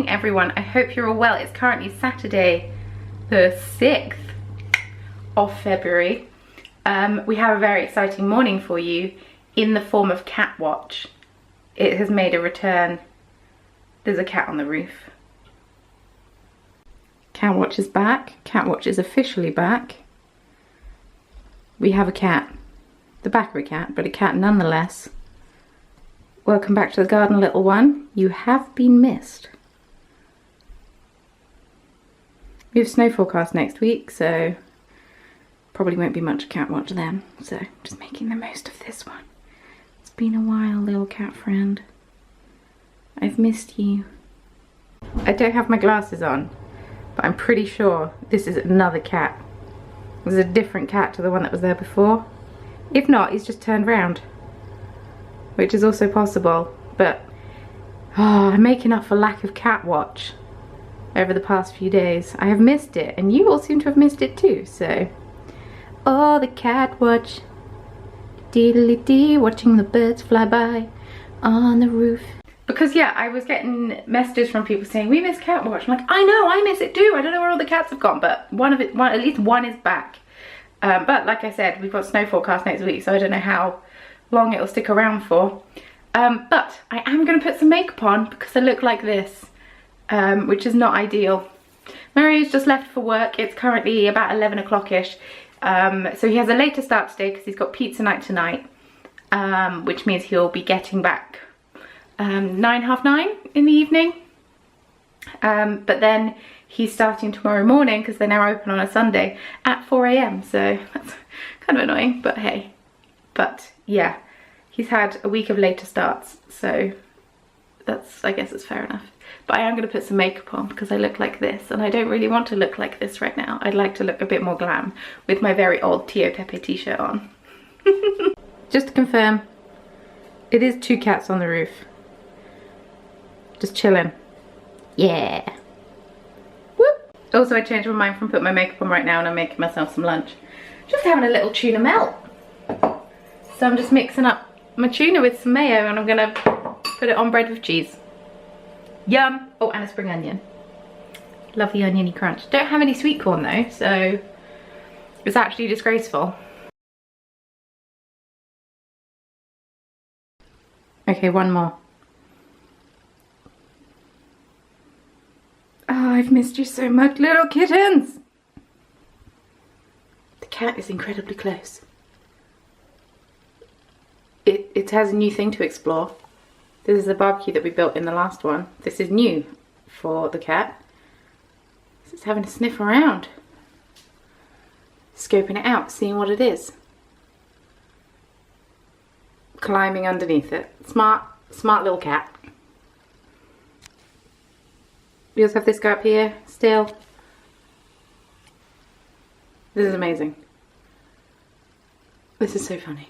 morning everyone, I hope you're all well. It's currently Saturday the 6th of February. We have a very exciting morning for you in the form of cat watch. It has made a return. There's a cat on the roof. Cat watch is back. Cat watch is officially back. We have a cat. The back of a cat, but a cat nonetheless. Welcome back to the garden, little one. You have been missed. We have snow forecast next week, so probably won't be much cat watch then. So just making the most of this one. It's been a while, little cat friend. I've missed you. I don't have my glasses on, but I'm pretty sure this is another cat. This is a different cat to the one that was there before. If not, he's just turned round, which is also possible, but I'm making up for lack of cat watch over the past few days. I have missed it, and you all seem to have missed it too, so. Oh, the cat watch. Diddly-dee, watching the birds fly by on the roof. Because yeah, I was getting messages from people saying, we miss cat watch. I'm like, I know, I miss it too. I don't know where all the cats have gone, but at least one is back. But like I said, we've got snow forecast next week, so I don't know how long it'll stick around for. But I am going to put some makeup on because I look like this, which is not ideal. Murray's just left for work. It's currently about 11 o'clock-ish. So he has a later start today because he's got pizza night tonight, which means he'll be getting back 9:30 in the evening. But then he's starting tomorrow morning because they're now open on a Sunday at 4 AM. So that's kind of annoying, but hey. But yeah, he's had a week of later starts, so I guess it's fair enough. But I am going to put some makeup on because I look like this, and I don't really want to look like this right now. I'd like to look a bit more glam with my very old Tio Pepe t-shirt on. Just to confirm, it is two cats on the roof. Just chilling. Yeah. Whoop. Also, I changed my mind from putting my makeup on right now, and I'm making myself some lunch. Just having a little tuna melt. So I'm just mixing up my tuna with some mayo, and I'm gonna put it on bread with cheese. Yum. Oh, and a spring onion. Lovely oniony crunch. Don't have any sweet corn though, so it's actually disgraceful. Okay, one more. Oh, I've missed you so much, little kittens. The cat is incredibly close. It has a new thing to explore. This is the barbecue that we built in the last one. This is new for the cat. It's having a sniff around. Scoping it out, seeing what it is. Climbing underneath it. Smart little cat. We also have this guy up here, still. This is amazing. This is so funny.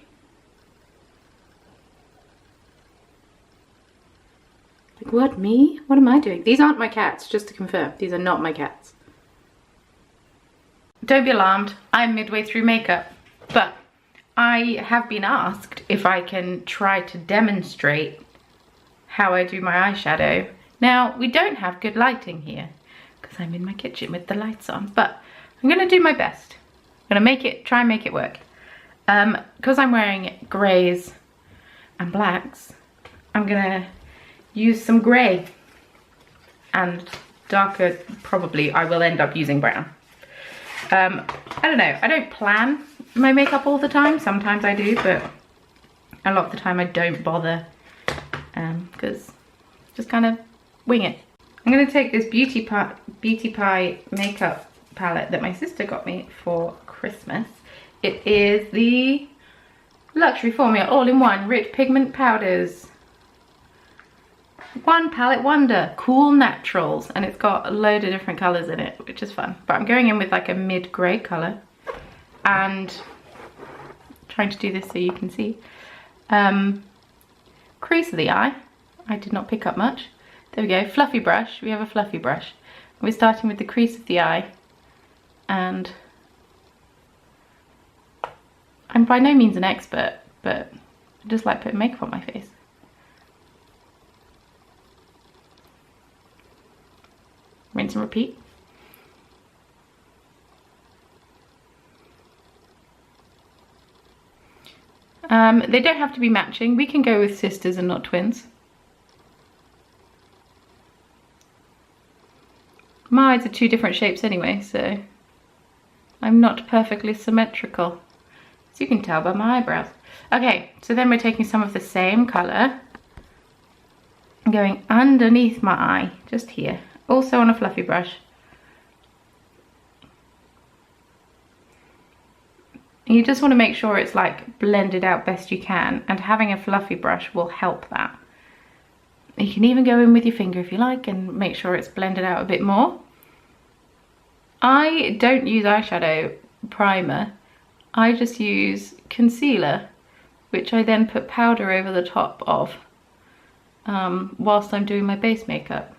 Like, what, me? What am I doing? These aren't my cats, just to confirm. These are not my cats. Don't be alarmed, I'm midway through makeup. But I have been asked if I can try to demonstrate how I do my eyeshadow. Now, we don't have good lighting here because I'm in my kitchen with the lights on, but I'm gonna do my best. I'm gonna try and make it work. Because I'm wearing greys and blacks, I'm gonna use some grey, and darker, probably I will end up using brown. I don't know, I don't plan my makeup all the time. Sometimes I do, but a lot of the time I don't bother, because just kind of wing it. I'm going to take this Beauty Pie makeup palette that my sister got me for Christmas. It is the Luxury Formula All-in-One Rich Pigment Powders. One palette wonder, cool naturals, and it's got a load of different colours in it, which is fun. But I'm going in with like a mid-grey colour, and trying to do this so you can see. Crease of the eye, I did not pick up much. There we go, fluffy brush, we have a fluffy brush. We're starting with the crease of the eye, and I'm by no means an expert, but I just like putting makeup on my face. rinse and repeat. They don't have to be matching. We can go with sisters and not twins. My eyes are two different shapes anyway, so I'm not perfectly symmetrical, as you can tell by my eyebrows. Okay, so then we're taking some of the same colour and going underneath my eye, just here, also on a fluffy brush. You just want to make sure it's like blended out best you can, and having a fluffy brush will help that. You can even go in with your finger if you like and make sure it's blended out a bit more. I don't use eyeshadow primer, I just use concealer, which I then put powder over the top of whilst I'm doing my base makeup.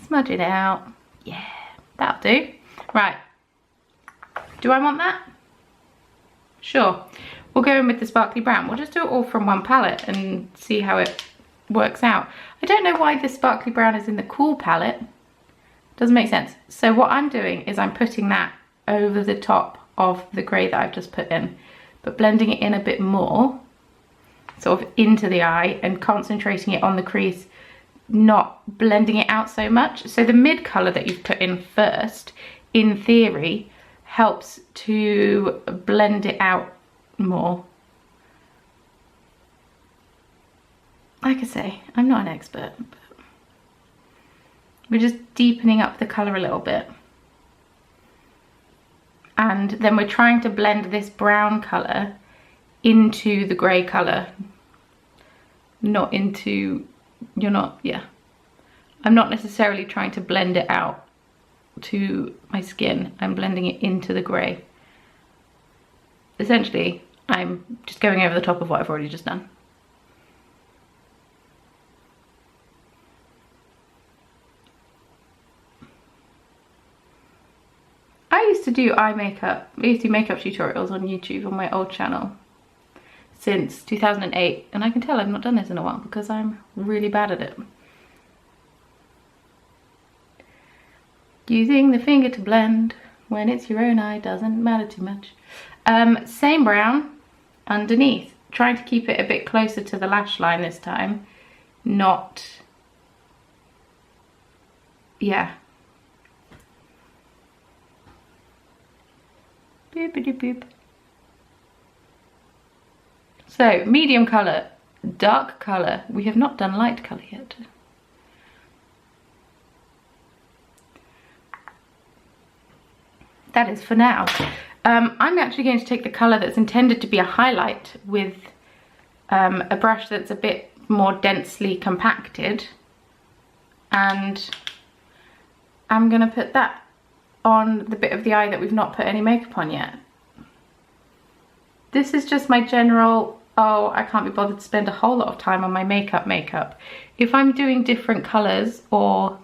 Smudge it out, yeah. That'll do. Right. Do I want that? Sure. We'll go in with the sparkly brown. We'll just do it all from one palette and see how it works out. I don't know why this sparkly brown is in the cool palette. Doesn't make sense. So what I'm doing is I'm putting that over the top of the grey that I've just put in, but blending it in a bit more, sort of into the eye, and concentrating it on the crease, not blending it out so much. So the mid colour that you've put in first, in theory, helps to blend it out more. Like I say, I'm not an expert, but we're just deepening up the colour a little bit. And then we're trying to blend this brown colour into the grey colour, not into... I'm not necessarily trying to blend it out to my skin. I'm blending it into the grey. Essentially, I'm just going over the top of what I've already just done. I used to do eye makeup. I used to do makeup tutorials on YouTube on my old channel since 2008, and I can tell I've not done this in a while because I'm really bad at it. Using the finger to blend when it's your own eye doesn't matter too much. Same brown underneath, trying to keep it a bit closer to the lash line this time, not, yeah. Boopity boop. So, medium colour, dark colour. We have not done light colour yet. That is for now. I'm actually going to take the colour that's intended to be a highlight with a brush that's a bit more densely compacted, and I'm going to put that on the bit of the eye that we've not put any makeup on yet. This is just my general, oh, I can't be bothered to spend a whole lot of time on my makeup. If I'm doing different colours or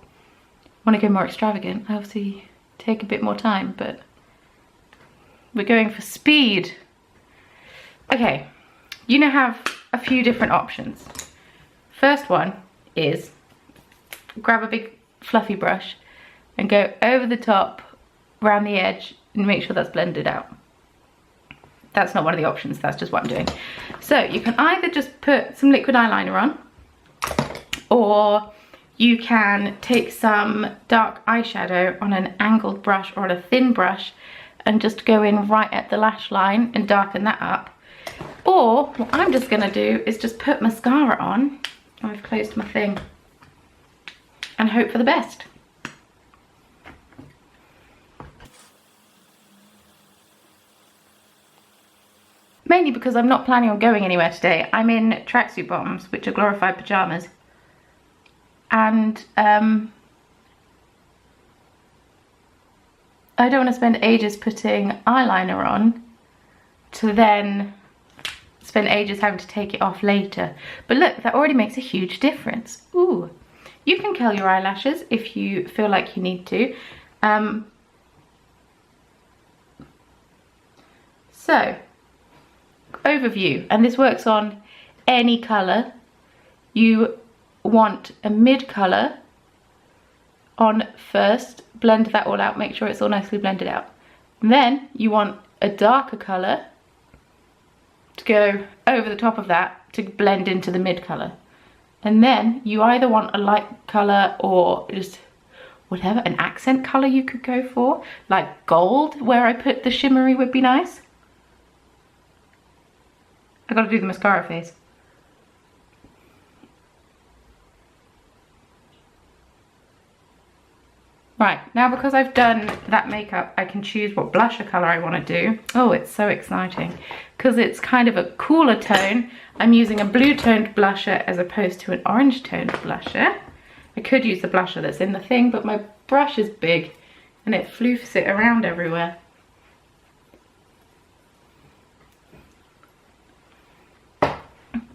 want to go more extravagant, I obviously take a bit more time, but we're going for speed. Okay, you now have a few different options. First one is grab a big fluffy brush and go over the top, around the edge, and make sure that's blended out. That's not one of the options, that's just what I'm doing. So you can either just put some liquid eyeliner on, or you can take some dark eyeshadow on an angled brush or on a thin brush and just go in right at the lash line and darken that up. Or what I'm just gonna do is just put mascara on. I've closed my thing, and hope for the best. Mainly because I'm not planning on going anywhere today. I'm in tracksuit bottoms, which are glorified pyjamas. And I don't want to spend ages putting eyeliner on to then spend ages having to take it off later. But look, that already makes a huge difference. Ooh. You can curl your eyelashes if you feel like you need to. So, overview, and this works on any colour. You want a mid colour on first, blend that all out, make sure it's all nicely blended out. And then you want a darker colour to go over the top of that to blend into the mid colour. And then you either want a light colour or just whatever, an accent colour you could go for, like gold, where I put the shimmery would be nice. I gotta do the mascara face. Right, now because I've done that makeup, I can choose what blusher colour I want to do. Oh, it's so exciting. Because it's kind of a cooler tone, I'm using a blue toned blusher as opposed to an orange toned blusher. I could use the blusher that's in the thing, but my brush is big and it floofs it around everywhere.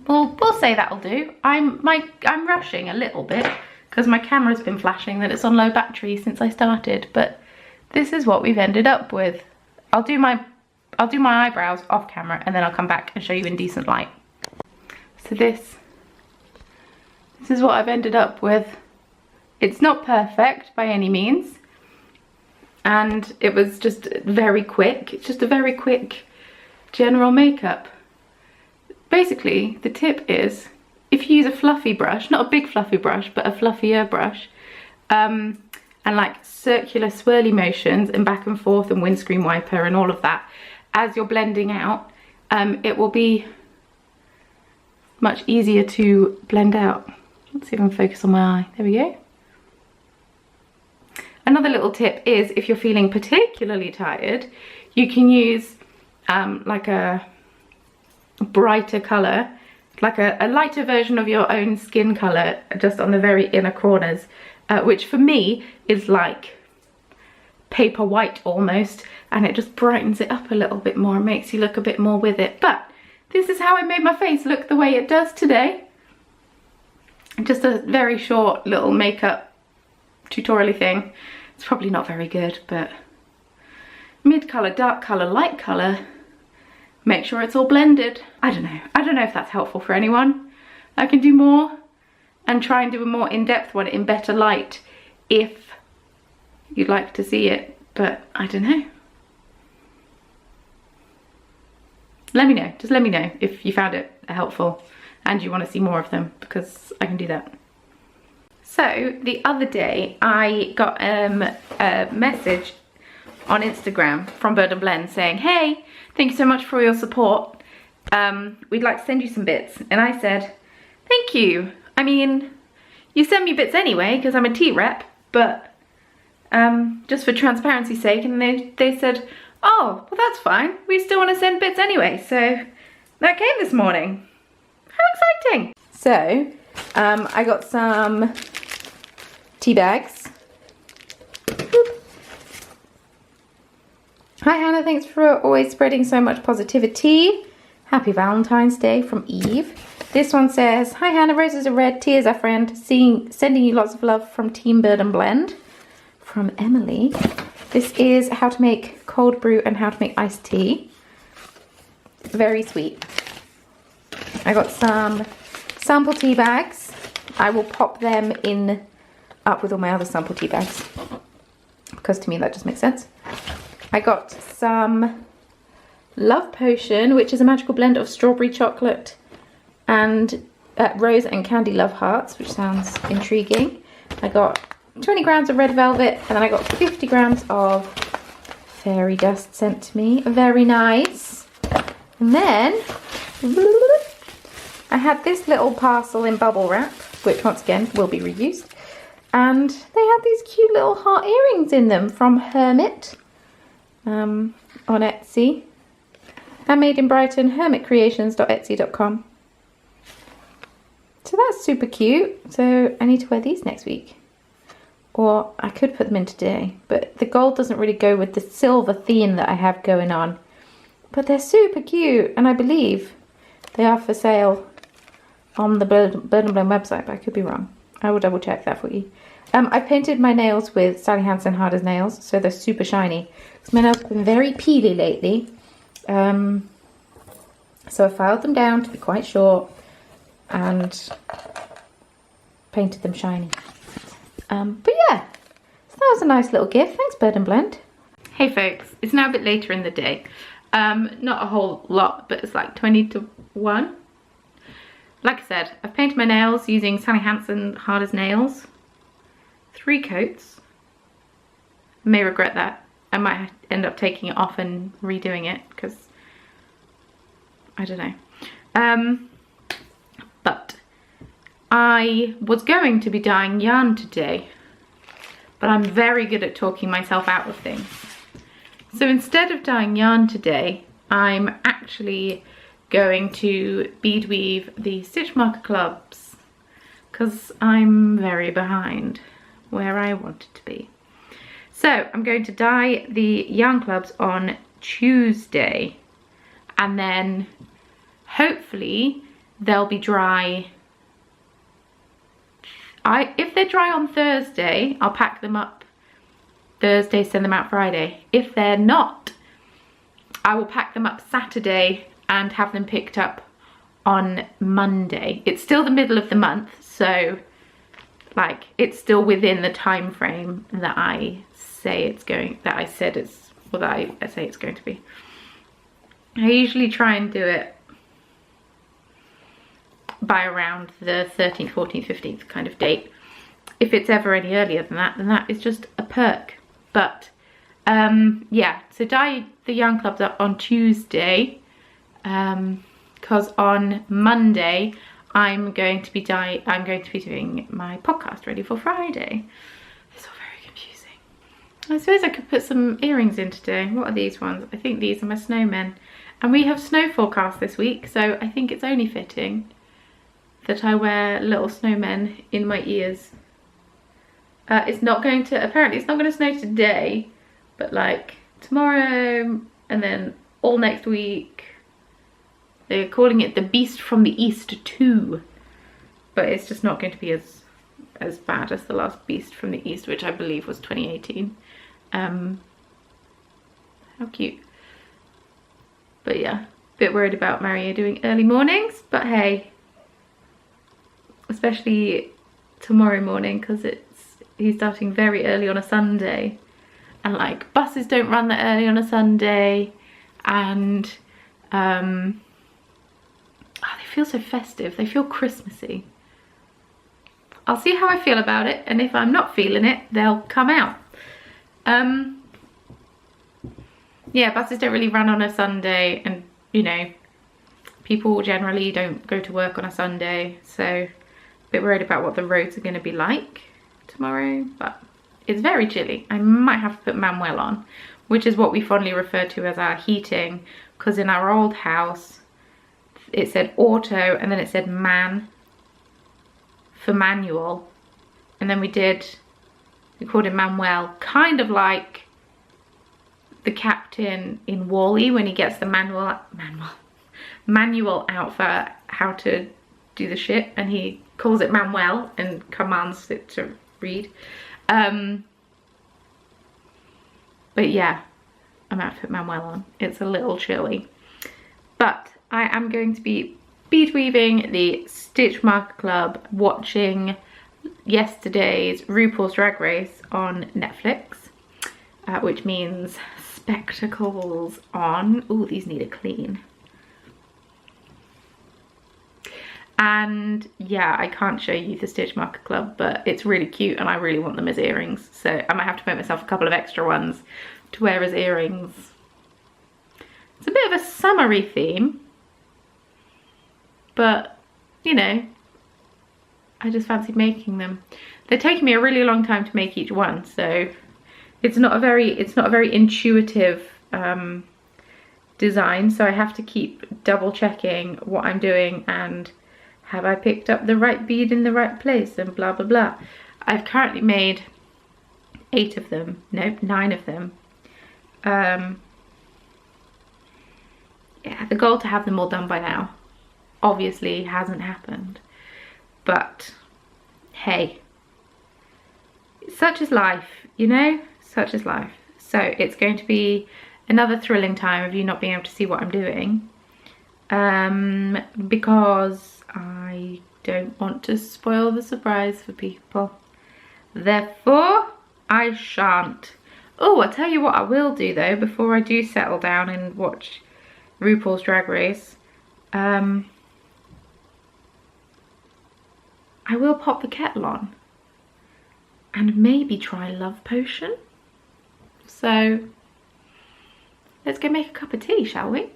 Well, we'll say that'll do. I'm rushing a little bit, because my camera's been flashing that it's on low battery since I started, but this is what we've ended up with. I'll do my eyebrows off camera and then I'll come back and show you in decent light. So this is what I've ended up with. It's not perfect by any means, and it was just very quick. It's just a very quick general makeup. Basically, the tip is, if you use a fluffy brush, not a big fluffy brush, but a fluffier brush, and like circular swirly motions and back and forth and windscreen wiper and all of that, as you're blending out, it will be much easier to blend out. Let's see if I can focus on my eye. There we go. Another little tip is, if you're feeling particularly tired, you can use like a brighter colour, like a lighter version of your own skin colour, just on the very inner corners, which for me is like paper white almost, and it just brightens it up a little bit more and makes you look a bit more with it. But this is how I made my face look the way it does today. Just a very short little makeup tutorial thing. It's probably not very good, but mid colour, dark colour, light colour. Make sure it's all blended. I don't know if that's helpful for anyone. I can do more and try and do a more in-depth one in better light if you'd like to see it, but I don't know. Let me know, just let me know if you found it helpful and you want to see more of them, because I can do that. So the other day I got a message on Instagram from BIRD&BLEND saying, hey, thank you so much for your support. We'd like to send you some bits. And I said, thank you. I mean, you send me bits anyway because I'm a tea rep, but just for transparency's sake. And they said, oh, well, that's fine. We still want to send bits anyway. So that came this morning. How exciting. So I got some tea bags. Hi Hannah, thanks for always spreading so much positivity. Happy Valentine's Day from Eve. This one says, hi Hannah, roses are red, tears are friend. Sending you lots of love from Team BIRD&BLEND. From Emily. This is how to make cold brew and how to make iced tea. Very sweet. I got some sample tea bags. I will pop them in up with all my other sample tea bags, because to me that just makes sense. I got some Love Potion, which is a magical blend of strawberry chocolate and rose and candy love hearts, which sounds intriguing. I got 20 grams of red velvet, and then I got 50 grams of fairy dust sent to me. Very nice. And then I had this little parcel in bubble wrap, which once again will be reused. And they had these cute little heart earrings in them from Hermit. On Etsy. Handmade in Brighton, hermitcreations.etsy.com. So that's super cute. So I need to wear these next week. Or I could put them in today, but the gold doesn't really go with the silver theme that I have going on. But they're super cute, and I believe they are for sale on the BIRD&BLEND website, but I could be wrong. I will double check that for you. I painted my nails with Sally Hansen Hard as Nails, so they're super shiny. My nails have been very peely lately. So I filed them down to be quite short, and painted them shiny. But yeah, so that was a nice little gift. Thanks, BIRD&BLEND. Hey folks, it's now a bit later in the day. Not a whole lot, but it's like 20 to 1. Like I said, I've painted my nails using Sally Hansen Hard as Nails. 3 coats. I may regret that. I might end up taking it off and redoing it because I don't know. But I was going to be dyeing yarn today, but I'm very good at talking myself out of things. So instead of dyeing yarn today, I'm actually going to bead weave the stitch marker clubs because I'm very behind where I wanted to be. So I'm going to dye the yarn clubs on Tuesday, and then hopefully they'll be dry. If they're dry on Thursday, I'll pack them up Thursday, send them out Friday. If they're not, I will pack them up Saturday and have them picked up on Monday. It's still the middle of the month, so like it's still within the time frame that I say it's going, that I said it's, or that I say it's going to be. I usually try and do it by around the 13th, 14th, 15th kind of date. If it's ever any earlier than that, then that is just a perk. But yeah, so dye the yarn clubs up on Tuesday, because on Monday I'm going to be doing my podcast ready for Friday. It's all very confusing. I suppose I could put some earrings in today. What are these ones? I think these are my snowmen. And we have snow forecast this week, so I think it's only fitting that I wear little snowmen in my ears. It's not going to, apparently it's not going to snow today, but like tomorrow and then all next week. They're calling it the Beast from the East 2, but it's just not going to be as bad as the last Beast from the East, which I believe was 2018. How cute. But yeah, a bit worried about Mario doing early mornings, but hey, especially tomorrow morning because he's starting very early on a Sunday, and like buses don't run that early on a Sunday, and oh, they feel so festive, they feel Christmassy. I'll see how I feel about it, and if I'm not feeling it, they'll come out. Yeah, buses don't really run on a Sunday, and you know, people generally don't go to work on a Sunday, so a bit worried about what the roads are going to be like tomorrow. But it's very chilly. I might have to put Manuel on, which is what we fondly refer to as our heating, because in our old house it said auto and then it said man for manual, and then we called him Manuel, kind of like the captain in Wall-E when he gets the manual out for how to do the ship, and he calls it Manuel and commands it to read. But yeah, I'm out to put Manuel on. It's a little chilly, but I am going to be bead weaving the Stitch Marker Club, watching yesterday's RuPaul's Drag Race on Netflix, which means spectacles on. Oh, these need a clean. And yeah, I can't show you the Stitch Marker Club, but it's really cute and I really want them as earrings, so I might have to make myself a couple of extra ones to wear as earrings. It's a bit of a summery theme, but you know, I just fancied making them. They're taking me a really long time to make each one, so it's not a very intuitive design, so I have to keep double checking what I'm doing and have I picked up the right bead in the right place and blah blah blah. I've currently made 8 of them, nope, 9 of them. Yeah, the goal to have them all done by now obviously hasn't happened, but hey, such is life, you know, such is life. So it's going to be another thrilling time of you not being able to see what I'm doing, because I don't want to spoil the surprise for people. Therefore, I shan't. Oh, I'll tell you what I will do though, before I do settle down and watch RuPaul's Drag Race. I will pop the kettle on and maybe try Love Potion. So let's go make a cup of tea, shall we?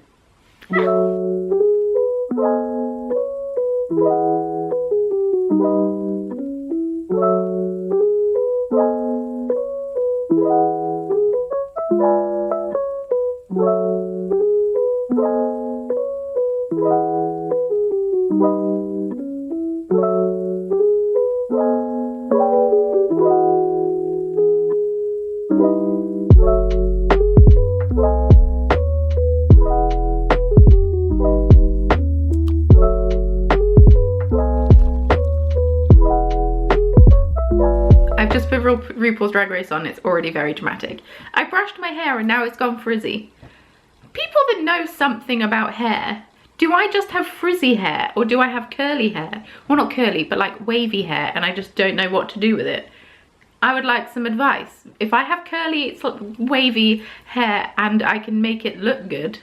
I've just put RuPaul's Drag Race on. It's already very dramatic. I brushed my hair and now it's gone frizzy. People that know something about hair, do I just have frizzy hair or do I have curly hair? Well, not curly, but like wavy hair, and I just don't know what to do with it. I would like some advice. If I have curly, it's like wavy hair and I can make it look good,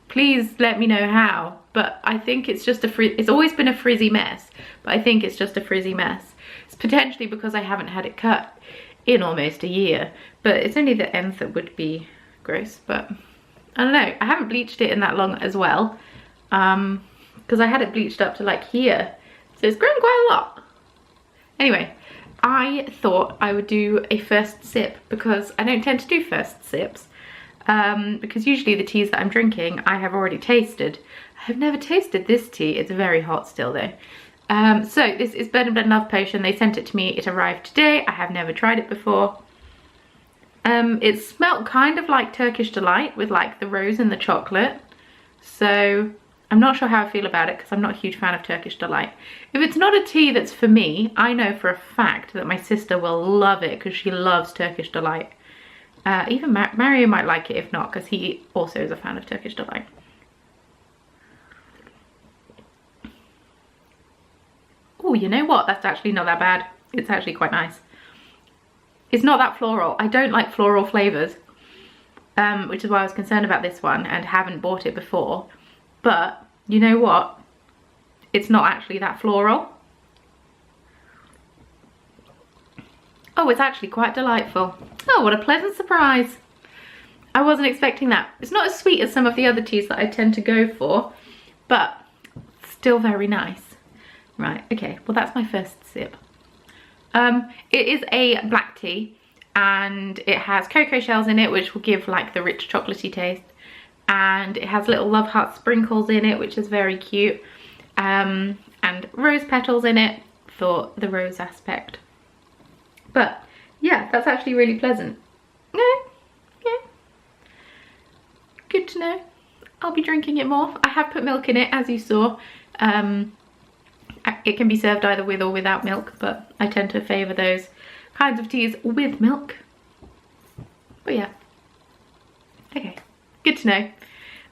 please let me know how. But I think it's just it's always been a frizzy mess, but I think it's just a frizzy mess. It's potentially because I haven't had it cut in almost a year, but it's only the ends that would be gross. But I don't know, I haven't bleached it in that long as well, because I had it bleached up to like here, so it's grown quite a lot. Anyway, I thought I would do a first sip because I don't tend to do first sips, because usually the teas that I'm drinking I have already tasted. I have never tasted this tea. It's very hot still though. So this is BIRD&BLEND Love Potion. They sent it to me. It arrived today. I have never tried it before. It smelled kind of like Turkish Delight with like the rose and the chocolate. So I'm not sure how I feel about it because I'm not a huge fan of Turkish Delight. If it's not a tea that's for me, I know for a fact that my sister will love it because she loves Turkish Delight. Even Mario might like it if not, because he also is a fan of Turkish Delight. Oh, you know what? That's actually not that bad. It's actually quite nice. It's not that floral. I don't like floral flavours, which is why I was concerned about this one and haven't bought it before. But you know what? It's not actually that floral. Oh, it's actually quite delightful. Oh, what a pleasant surprise. I wasn't expecting that. It's not as sweet as some of the other teas that I tend to go for, but still very nice. Right, okay, well that's my first sip. It is a black tea and it has cocoa shells in it, which will give like the rich chocolatey taste. And it has little love heart sprinkles in it, which is very cute. And rose petals in it for the rose aspect. But yeah, that's actually really pleasant. Yeah. Good to know. I'll be drinking it more. I have put milk in it, as you saw. It can be served either with or without milk, but I tend to favour those kinds of teas with milk. But yeah. Okay, good to know.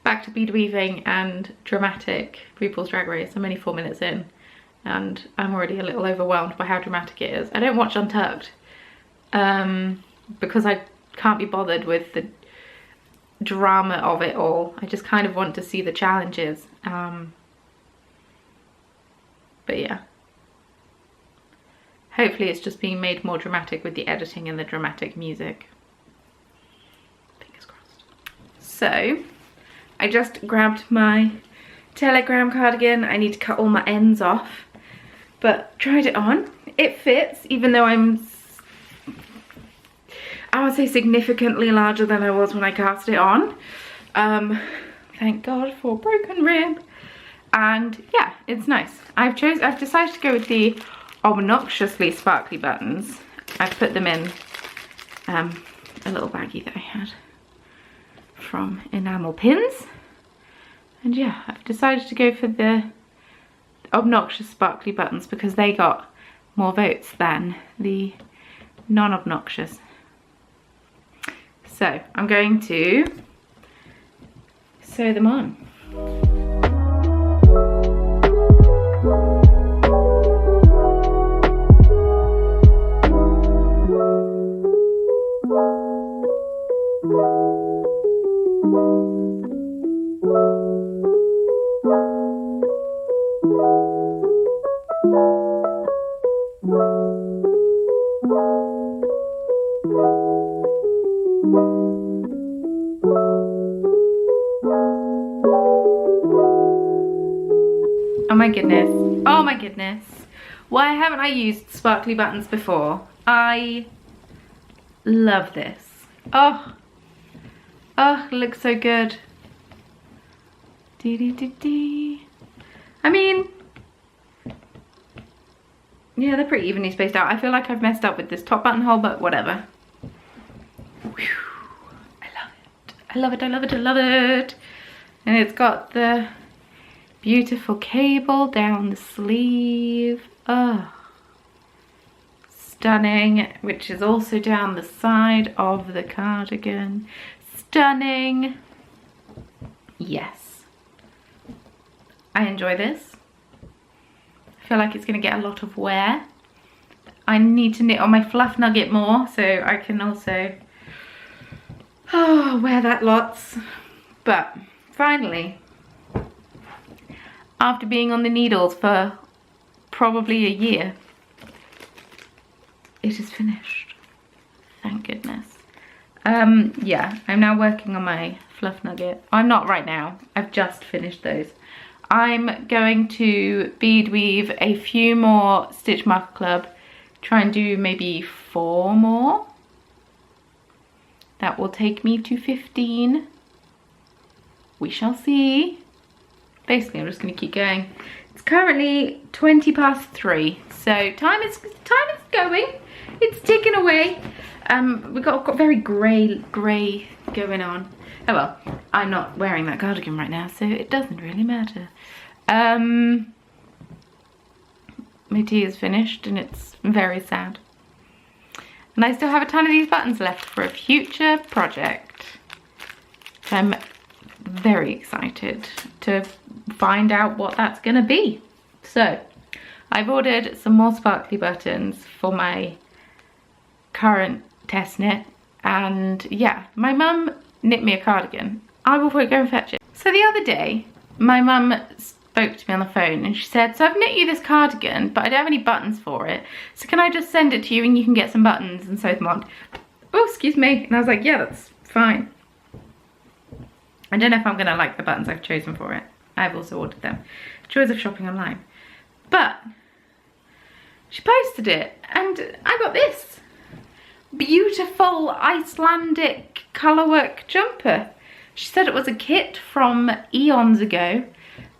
Back to bead weaving and dramatic RuPaul's Drag Race. I'm only 4 minutes in and I'm already a little overwhelmed by how dramatic it is. I don't watch Untucked because I can't be bothered with the drama of it all. I just kind of want to see the challenges. But yeah, hopefully it's just being made more dramatic with the editing and the dramatic music. Fingers crossed. So I just grabbed my Télégramme cardigan. I need to cut all my ends off, but tried it on. It fits, even though I would say significantly larger than I was when I cast it on. Thank God for a broken rib. And yeah, it's nice. I've decided to go with the obnoxiously sparkly buttons. I've put them in a little baggie that I had from Enamel Pins. And yeah, I've decided to go for the obnoxious sparkly buttons because they got more votes than the non-obnoxious. So I'm going to sew them on. Oh my goodness. Oh my goodness. Why haven't I used sparkly buttons before? I love this. Oh. Oh, it looks so good. Dee dee dee dee. I mean, yeah, they're pretty evenly spaced out. I feel like I've messed up with this top buttonhole, but whatever. Whew. I love it. I love it, I love it, I love it. And it's got the beautiful cable down the sleeve. Oh, stunning. Which is also down the side of the cardigan. Stunning. Yes. I enjoy this. I feel like it's going to get a lot of wear. I need to knit on my fluff nugget more so I can also wear that lots. But finally, after being on the needles for probably a year, it is finished. Thank goodness. Yeah, I'm now working on my fluff nugget. I'm not right now. I've just finished those. I'm going to bead weave a few more Stitch Marker Club. Try and do maybe 4 more. That will take me to 15. We shall see. Basically, I'm just going to keep going. It's currently 20 past 3, so time is going. It's ticking away. We've got very grey going on. Oh well, I'm not wearing that cardigan right now, so it doesn't really matter. My tea is finished and it's very sad. And I still have a ton of these buttons left for a future project. So I'm very excited to find out what that's gonna be. So I've ordered some more sparkly buttons for my current test knit, and yeah, my mum knit me a cardigan. I will go and fetch it. So the other day my mum spoke to me on the phone and she said, so I've knit you this cardigan but I don't have any buttons for it, so can I just send it to you and you can get some buttons and sew them on? Oh, excuse me. And I was like, yeah, that's fine. I don't know if I'm gonna like the buttons I've chosen for it. I've also ordered them. Joys of shopping online. But she posted it and I got this beautiful Icelandic colourwork jumper. She said it was a kit from eons ago.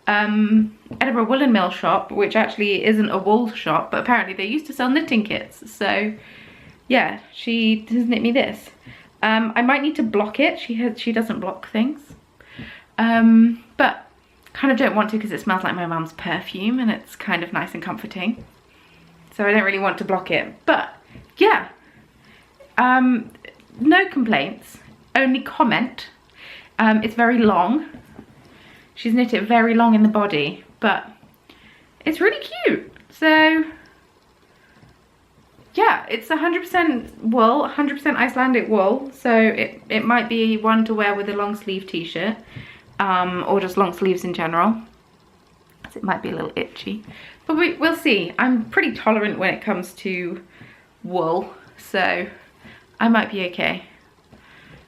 Edinburgh Woolen Mill shop, which actually isn't a wool shop, but apparently they used to sell knitting kits. So yeah, she has knit me this. I might need to block it. She doesn't block things. But kind of don't want to because it smells like my mum's perfume and it's kind of nice and comforting. So I don't really want to block it. But yeah, no complaints, only comment. It's very long. She's knit it very long in the body, but it's really cute. So yeah, it's 100% wool, 100% Icelandic wool. So it might be one to wear with a long sleeve t-shirt, or just long sleeves in general. So it might be a little itchy, but we'll see. I'm pretty tolerant when it comes to wool, so I might be okay.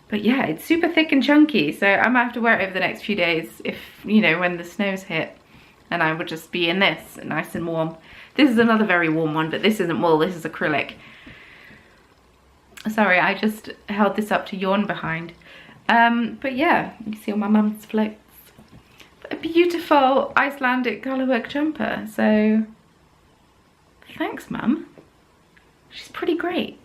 But yeah, it's super thick and chunky, so I might have to wear it over the next few days if, you know, when the snows hit. And I would just be in this, nice and warm. This is another very warm one, but this isn't wool, this is acrylic. Sorry, I just held this up to yawn behind. But yeah, you can see all my mum's floats. A beautiful Icelandic colourwork jumper, so thanks, Mum. She's pretty great.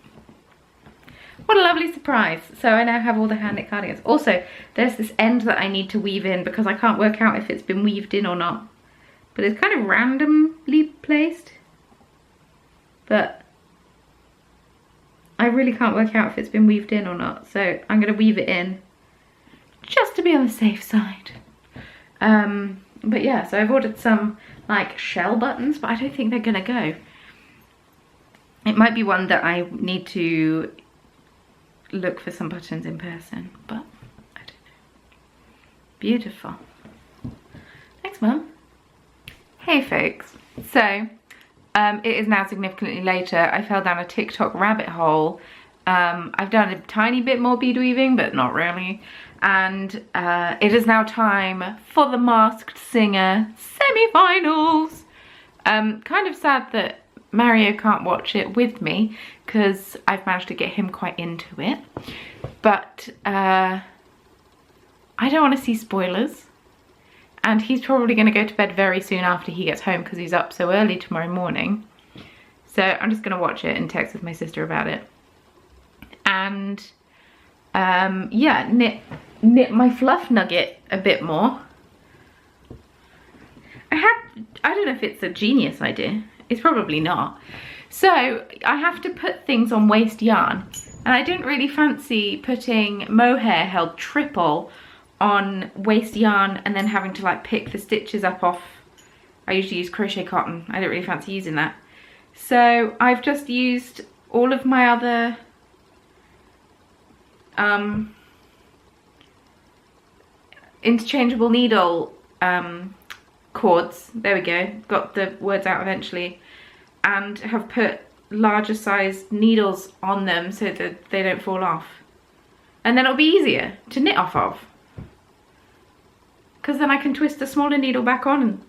What a lovely surprise. So I now have all the hand knit cardigans. Also, there's this end that I need to weave in because I can't work out if it's been weaved in or not. But it's kind of randomly placed. But I really can't work out if it's been weaved in or not. So I'm going to weave it in just to be on the safe side. But yeah, so I've ordered some like shell buttons, but I don't think they're going to go. It might be one that I need to look for some buttons in person, but I don't know. Beautiful. Thanks, Mum. Hey folks, so it is now significantly later. I fell down a TikTok rabbit hole. I've done a tiny bit more bead weaving, but not really. And it is now time for the Masked Singer semi-finals. Kind of sad that Mario can't watch it with me because I've managed to get him quite into it. But I don't want to see spoilers. And he's probably going to go to bed very soon after he gets home because he's up so early tomorrow morning. So I'm just going to watch it and text with my sister about it. And yeah, knit my fluff nugget a bit more. I don't know if it's a genius idea. It's probably not. So I have to put things on waste yarn. And I didn't really fancy putting mohair held triple on waste yarn and then having to like pick the stitches up off. I usually use crochet cotton. I don't really fancy using that. So I've just used all of my other interchangeable needle cords. There we go. Got the words out eventually. And have put larger sized needles on them so that they don't fall off. And then it'll be easier to knit off of. Because then I can twist the smaller needle back on. And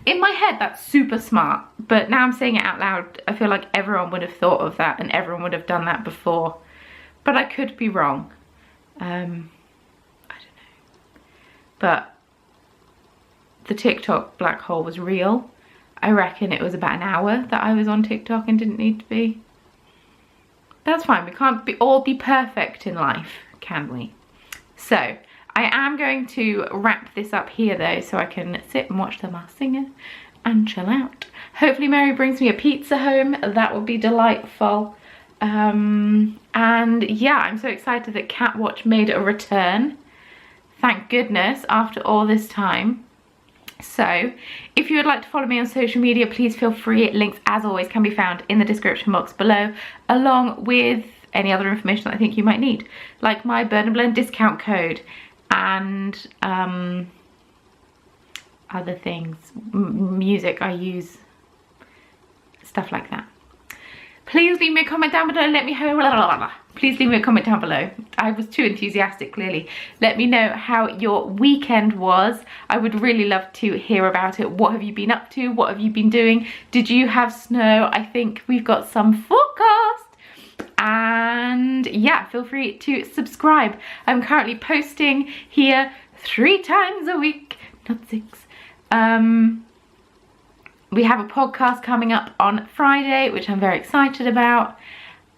in my head, that's super smart. But now I'm saying it out loud, I feel like everyone would have thought of that and everyone would have done that before. But I could be wrong. I don't know. But the TikTok black hole was real. I reckon it was about an hour that I was on TikTok and didn't need to be. That's fine. We can't all be perfect in life, can we? So I am going to wrap this up here though, so I can sit and watch the Masked Singer and chill out. Hopefully Mary brings me a pizza home. That would be delightful. And yeah, I'm so excited that Cat Watch made a return. Thank goodness, after all this time. So if you would like to follow me on social media, please feel free. Links, as always, can be found in the description box below, along with any other information that I think you might need, like my BIRD&BLEND discount code and other things, music I use, stuff like that. Please leave me a comment down below. Let me know. Please leave me a comment down below. I was too enthusiastic, clearly. Let me know how your weekend was. I would really love to hear about it. What have you been up to? What have you been doing? Did you have snow? I think we've got some forecast. And yeah, feel free to subscribe. I'm currently posting here 3 times a week, not 6. We have a podcast coming up on Friday, which I'm very excited about.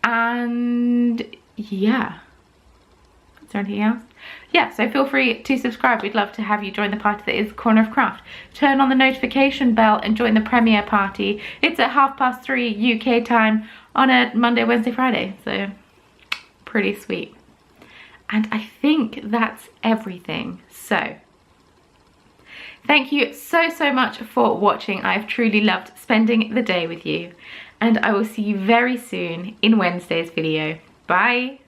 And yeah, is there anything else? Yeah, so feel free to subscribe. We'd love to have you join the party that is Corner of Craft. Turn on the notification bell and join the premiere party. It's at 3:30 UK time on a Monday, Wednesday, Friday. So pretty sweet. And I think that's everything. So thank you so much for watching. I've truly loved spending the day with you. And I will see you very soon in Wednesday's video. Bye.